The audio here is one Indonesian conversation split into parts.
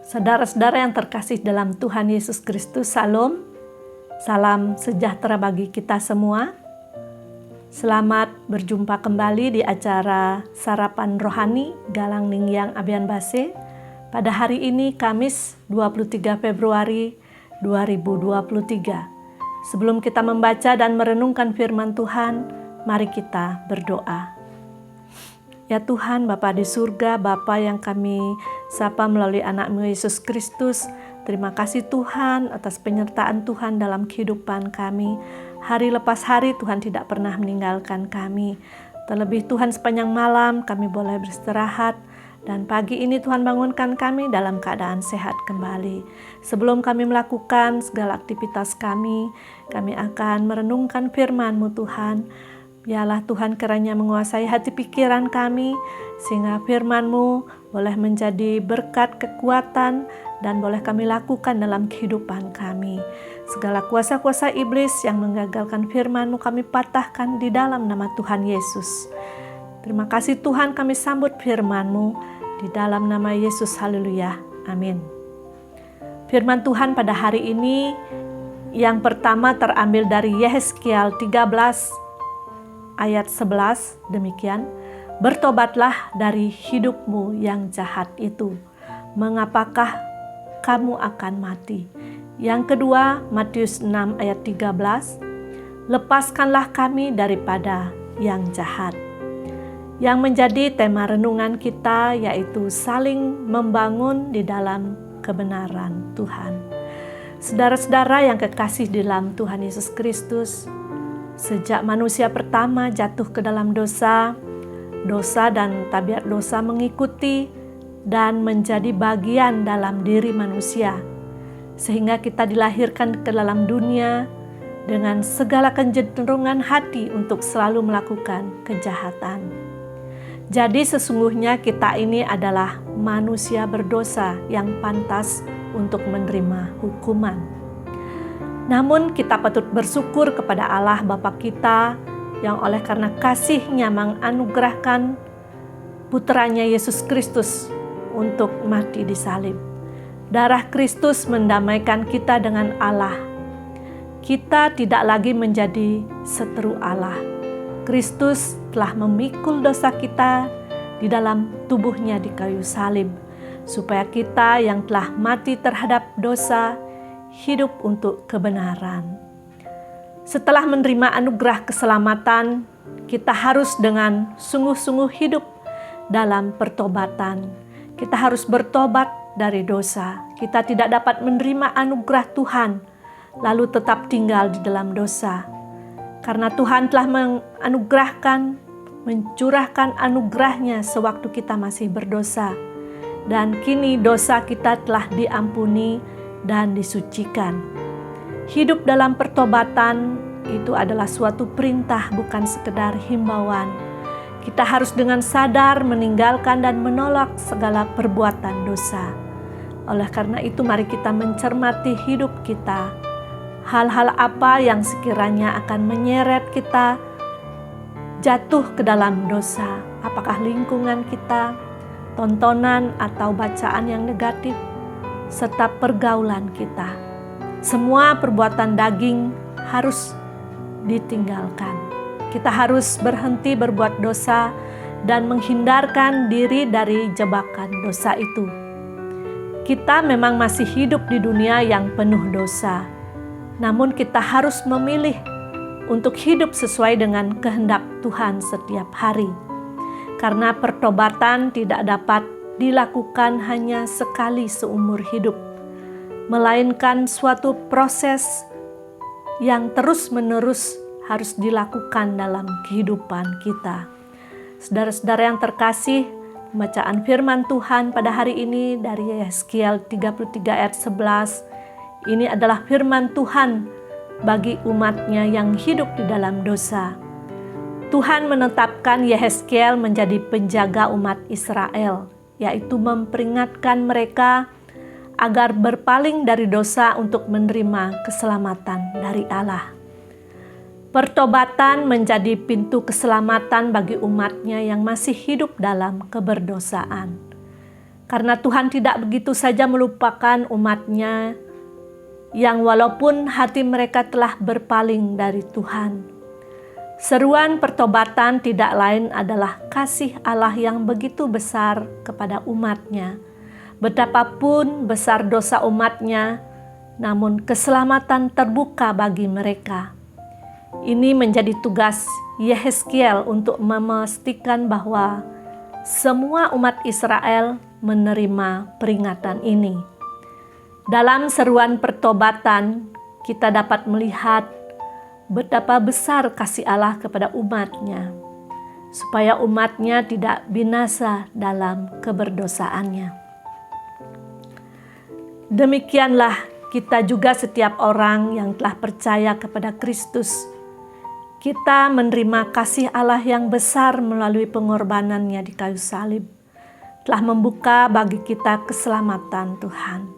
Saudara-saudara yang terkasih dalam Tuhan Yesus Kristus, Salam. Salam sejahtera bagi kita semua. Selamat berjumpa kembali di acara Sarapan Rohani Galang Ningyang Abian Base pada hari ini Kamis 23 Februari 2023. Sebelum kita membaca dan merenungkan firman Tuhan, mari kita berdoa. Ya Tuhan, Bapa di surga, Bapa yang kami sapa melalui anak-Mu Yesus Kristus, terima kasih Tuhan atas penyertaan Tuhan dalam kehidupan kami. Hari lepas hari Tuhan tidak pernah meninggalkan kami. Terlebih Tuhan sepanjang malam kami boleh beristirahat, dan pagi ini Tuhan bangunkan kami dalam keadaan sehat kembali. Sebelum kami melakukan segala aktivitas kami akan merenungkan firman-Mu Tuhan. Biarlah Tuhan kiranya menguasai hati pikiran kami, sehingga firman-Mu boleh menjadi berkat kekuatan dan boleh kami lakukan dalam kehidupan kami. Segala kuasa-kuasa iblis yang menggagalkan firman-Mu kami patahkan di dalam nama Tuhan Yesus. Terima kasih Tuhan, kami sambut firman-Mu di dalam nama Yesus. Haleluya. Amin. Firman Tuhan pada hari ini yang pertama terambil dari Yehezkiel 13 ayat 11, demikian, bertobatlah dari hidupmu yang jahat itu, mengapakah kamu akan mati. Yang kedua, Matius 6 ayat 13, lepaskanlah kami daripada yang jahat. Yang menjadi tema renungan kita yaitu saling membangun di dalam kebenaran Tuhan. Saudara-saudara yang kekasih di dalam Tuhan Yesus Kristus, sejak manusia pertama jatuh ke dalam dosa dan tabiat dosa mengikuti dan menjadi bagian dalam diri manusia, sehingga kita dilahirkan ke dalam dunia dengan segala kecenderungan hati untuk selalu melakukan kejahatan. Jadi sesungguhnya kita ini adalah manusia berdosa yang pantas untuk menerima hukuman. Namun kita patut bersyukur kepada Allah Bapa kita yang oleh karena kasih-Nya menganugerahkan putranya Yesus Kristus untuk mati di salib. Darah Kristus mendamaikan kita dengan Allah. Kita tidak lagi menjadi seteru Allah. Kristus telah memikul dosa kita di dalam tubuh-Nya di kayu salib, supaya kita yang telah mati terhadap dosa hidup untuk kebenaran. Setelah menerima anugerah keselamatan, kita harus dengan sungguh-sungguh hidup dalam pertobatan. Kita harus bertobat dari dosa. Kita tidak dapat menerima anugerah Tuhan lalu tetap tinggal di dalam dosa. Karena Tuhan telah mencurahkan anugerah-Nya sewaktu kita masih berdosa. Dan kini dosa kita telah diampuni dan disucikan. Hidup dalam pertobatan itu adalah suatu perintah, bukan sekedar himbauan. Kita harus dengan sadar meninggalkan dan menolak segala perbuatan dosa. Oleh karena itu mari kita mencermati hidup kita. Hal-hal apa yang sekiranya akan menyeret kita jatuh ke dalam dosa? Apakah lingkungan kita, tontonan atau bacaan yang negatif, serta pergaulan kita. Semua perbuatan daging harus ditinggalkan. Kita harus berhenti berbuat dosa dan menghindarkan diri dari jebakan dosa itu. Kita memang masih hidup di dunia yang penuh dosa, namun kita harus memilih untuk hidup sesuai dengan kehendak Tuhan setiap hari. Karena pertobatan tidak dapat dilakukan hanya sekali seumur hidup, melainkan suatu proses yang terus-menerus harus dilakukan dalam kehidupan kita. Saudara-saudara yang terkasih, pembacaan firman Tuhan pada hari ini dari Yehezkiel 33 ayat 11, ini adalah firman Tuhan bagi umat-Nya yang hidup di dalam dosa. Tuhan menetapkan Yehezkiel menjadi penjaga umat Israel, yaitu memperingatkan mereka agar berpaling dari dosa untuk menerima keselamatan dari Allah. Pertobatan menjadi pintu keselamatan bagi umat-Nya yang masih hidup dalam keberdosaan. Karena Tuhan tidak begitu saja melupakan umat-Nya yang walaupun hati mereka telah berpaling dari Tuhan. Seruan pertobatan tidak lain adalah kasih Allah yang begitu besar kepada umat-Nya. Betapapun besar dosa umat-Nya, namun keselamatan terbuka bagi mereka. Ini menjadi tugas Yehezkiel untuk memastikan bahwa semua umat Israel menerima peringatan ini. Dalam seruan pertobatan, kita dapat melihat betapa besar kasih Allah kepada umat-Nya, supaya umat-Nya tidak binasa dalam keberdosaannya. Demikianlah kita juga setiap orang yang telah percaya kepada Kristus. Kita menerima kasih Allah yang besar melalui pengorbanannya di kayu salib, telah membuka bagi kita keselamatan Tuhan.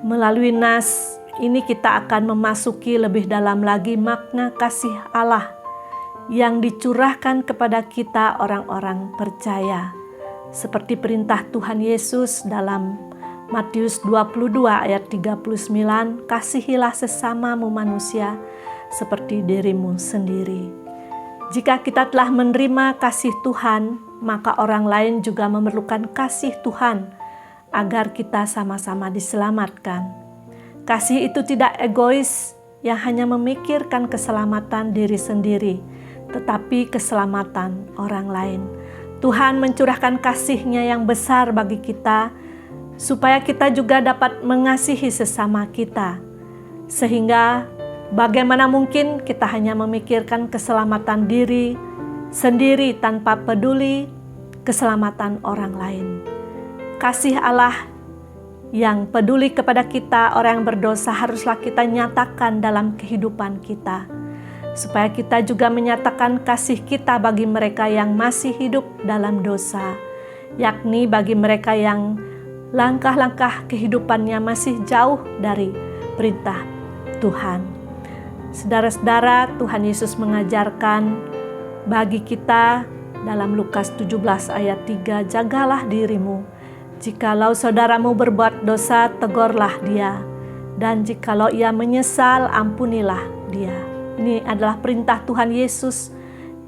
Melalui nas ini kita akan memasuki lebih dalam lagi makna kasih Allah yang dicurahkan kepada kita orang-orang percaya. Seperti perintah Tuhan Yesus dalam Matius 22 ayat 39, kasihilah sesamamu manusia seperti dirimu sendiri. Jika kita telah menerima kasih Tuhan, maka orang lain juga memerlukan kasih Tuhan agar kita sama-sama diselamatkan. Kasih itu tidak egois yang hanya memikirkan keselamatan diri sendiri, tetapi keselamatan orang lain. Tuhan mencurahkan kasih-Nya yang besar bagi kita, supaya kita juga dapat mengasihi sesama kita. Sehingga bagaimana mungkin kita hanya memikirkan keselamatan diri sendiri tanpa peduli keselamatan orang lain. Kasih Allah yang peduli kepada kita, orang yang berdosa, haruslah kita nyatakan dalam kehidupan kita, supaya kita juga menyatakan kasih kita bagi mereka yang masih hidup dalam dosa, yakni bagi mereka yang langkah-langkah kehidupannya masih jauh dari perintah Tuhan. Saudara-saudara, Tuhan Yesus mengajarkan bagi kita dalam Lukas 17 ayat 3, jagalah dirimu. Jikalau saudaramu berbuat dosa, tegurlah dia. Dan jikalau ia menyesal, ampunilah dia. Ini adalah perintah Tuhan Yesus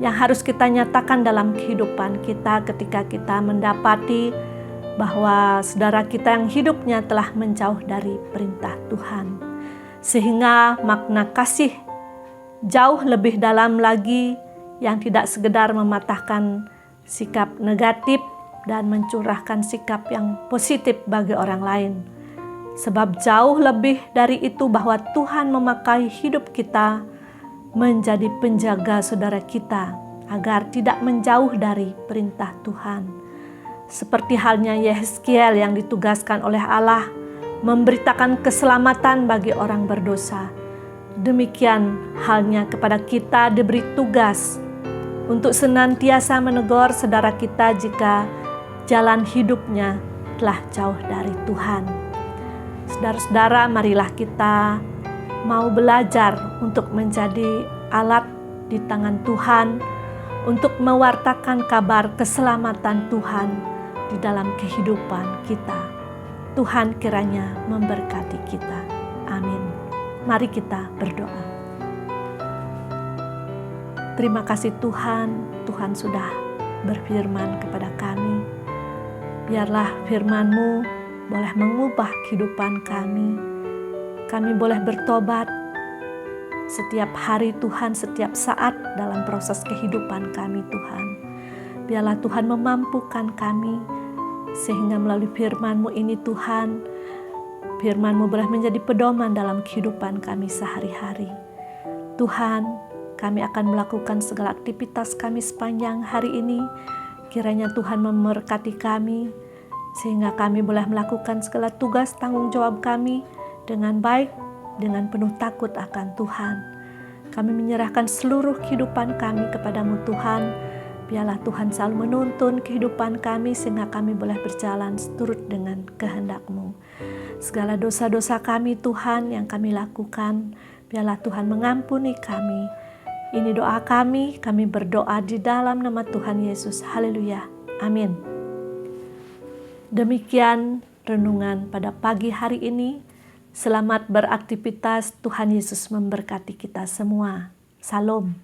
yang harus kita nyatakan dalam kehidupan kita ketika kita mendapati bahwa saudara kita yang hidupnya telah menjauh dari perintah Tuhan. Sehingga makna kasih jauh lebih dalam lagi, yang tidak sekedar mematahkan sikap negatif dan mencurahkan sikap yang positif bagi orang lain. Sebab jauh lebih dari itu bahwa Tuhan memakai hidup kita menjadi penjaga saudara kita agar tidak menjauh dari perintah Tuhan. Seperti halnya Yehezkiel yang ditugaskan oleh Allah memberitakan keselamatan bagi orang berdosa. Demikian halnya kepada kita diberi tugas untuk senantiasa menegur saudara kita jika jalan hidupnya telah jauh dari Tuhan. Saudara-saudara, marilah kita mau belajar untuk menjadi alat di tangan Tuhan untuk mewartakan kabar keselamatan Tuhan di dalam kehidupan kita. Tuhan kiranya memberkati kita. Amin. Mari kita berdoa. Terima kasih Tuhan, Tuhan sudah berfirman kepada kami. Biarlah firman-Mu boleh mengubah kehidupan kami. Kami boleh bertobat setiap hari Tuhan, setiap saat dalam proses kehidupan kami Tuhan. Biarlah Tuhan memampukan kami, sehingga melalui firman-Mu ini Tuhan, firman-Mu boleh menjadi pedoman dalam kehidupan kami sehari-hari. Tuhan, kami akan melakukan segala aktivitas kami sepanjang hari ini. Kiranya Tuhan memberkati kami, sehingga kami boleh melakukan segala tugas tanggung jawab kami dengan baik, dengan penuh takut akan Tuhan. Kami menyerahkan seluruh kehidupan kami kepadamu Tuhan. Biarlah Tuhan selalu menuntun kehidupan kami, sehingga kami boleh berjalan seturut dengan kehendak-Mu. Segala dosa-dosa kami Tuhan yang kami lakukan, Biarlah Tuhan mengampuni kami. Ini doa kami berdoa di dalam nama Tuhan Yesus. Haleluya. Amin. Demikian renungan pada pagi hari ini. Selamat beraktivitas. Tuhan Yesus memberkati kita semua. Salam.